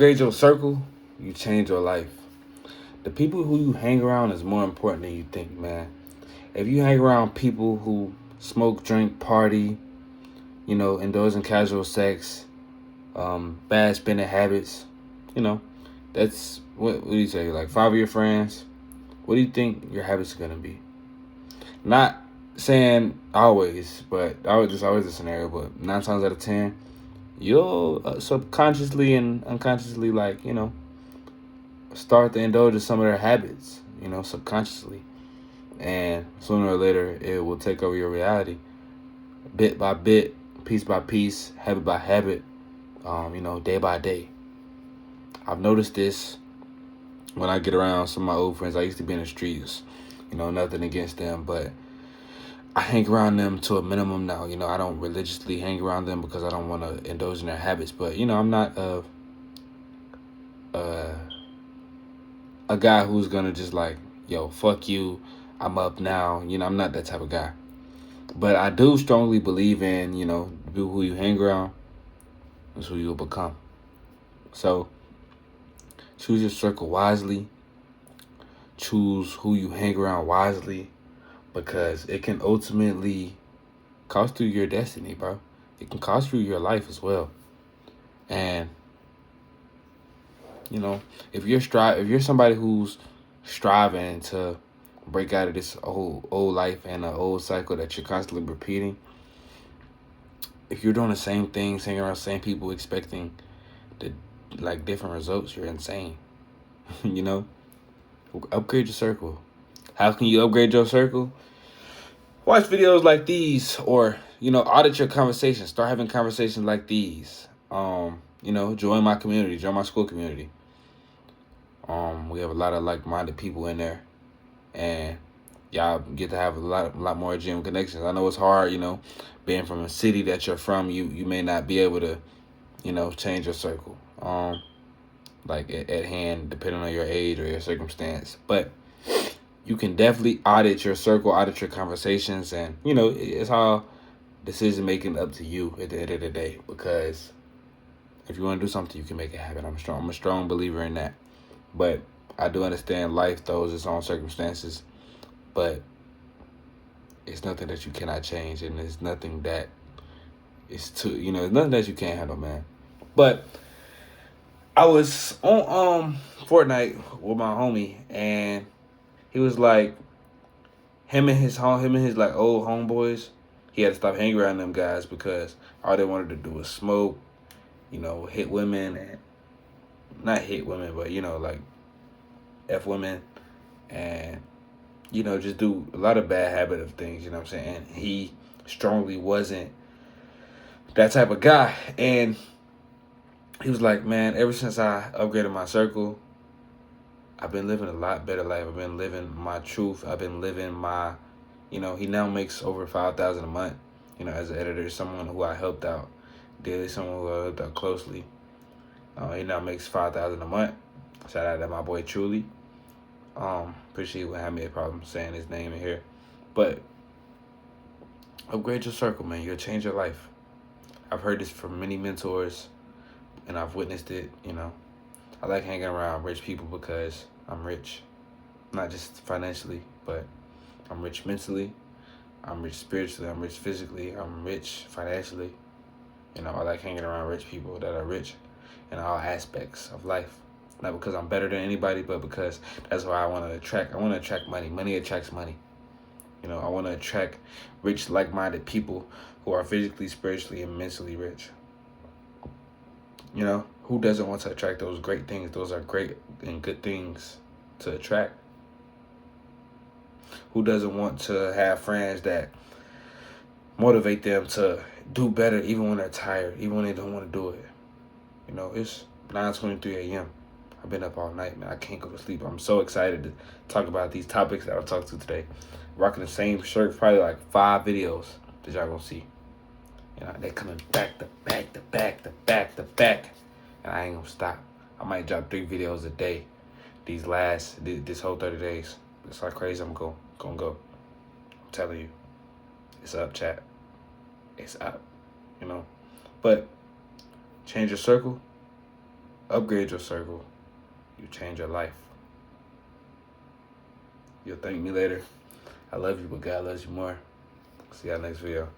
Grade your circle, you change your life. The people who you hang around is more important than you think, man. If you hang around people who smoke, drink, party, indulge in casual sex, bad spending habits, you know, that's what do you say? Like five of your friends. What do you think your habits are gonna be? Not saying always, but always a scenario. But 9 times out of 10, you'll subconsciously and unconsciously, start to indulge in some of their habits. Subconsciously, and sooner or later, it will take over your reality, bit by bit, piece by piece, habit by habit. Day by day. I've noticed this when I get around some of my old friends. I used to be in the streets. Nothing against them, but I hang around them to a minimum now. I don't religiously hang around them because I don't want to indulge in their habits. But I'm not uh, a guy who's gonna just like, yo, fuck you, I'm up now. I'm not that type of guy. But I do strongly believe in, who you hang around is who you'll become. So choose your circle wisely. Choose who you hang around wisely, because it can ultimately cost you your destiny, bro. It can cost you your life as well. And if you're somebody who's striving to break out of this old life and an old cycle that you're constantly repeating, if you're doing the same things, hanging around the same people, expecting the different results, you're insane. you know, Upgrade your circle. How can you upgrade your circle? Watch videos like these, or audit your conversations. Start having conversations like these. Join my community, join my school community. We have a lot of like-minded people in there, and y'all get to have a lot more gym connections. I know it's hard, being from a city that you're from. You may not be able to, change your circle, at hand, depending on your age or your circumstance. But you can definitely audit your circle, audit your conversations, and it's all decision making up to you at the end of the day. Because if you want to do something, you can make it happen. I'm a strong believer in that. But I do understand life throws its own circumstances, but it's nothing that you cannot change, and it's nothing that is too, it's nothing that you can't handle, man. But I was on Fortnite with my homie, and he was like, him and his like old homeboys, he had to stop hanging around them guys because all they wanted to do was smoke, hit women, and not hit women, but like F women, and just do a lot of bad habit of things, you know what I'm saying? And he strongly wasn't that type of guy. And he was like, man, ever since I upgraded my circle, I've been living a lot better life. I've been living my truth. I've been living my, he now makes over 5,000 a month, as an editor, someone who I helped out daily, someone who I helped out closely. He now makes 5,000 a month. Shout out to my boy Truly. Pretty sure he would have me a problem saying his name in here. But upgrade your circle, man. You'll change your life. I've heard this from many mentors, and I've witnessed it. I like hanging around rich people because I'm rich. Not just financially, but I'm rich mentally. I'm rich spiritually. I'm rich physically. I'm rich financially. I like hanging around rich people that are rich in all aspects of life. Not because I'm better than anybody, but because that's why I want to attract. I want to attract money. Money attracts money. I want to attract rich, like-minded people who are physically, spiritually, and mentally rich. Who doesn't want to attract those great things? Those are great and good things to attract. Who doesn't want to have friends that motivate them to do better even when they're tired, even when they don't want to do it? It's 9:23 a.m. I've been up all night, man. I can't go to sleep. I'm so excited to talk about these topics that I'll talk to today. Rocking the same shirt, probably like 5 videos that y'all gonna see. They're coming back to back to back to back to back. And I ain't gonna stop. I might drop 3 videos a day this whole 30 days. That's how crazy I'm gonna go. I'm telling you. It's up, chat. It's up. But change your circle, Upgrade your circle. You change your life. You'll thank me later. I love you, but God loves you more. See y'all next video.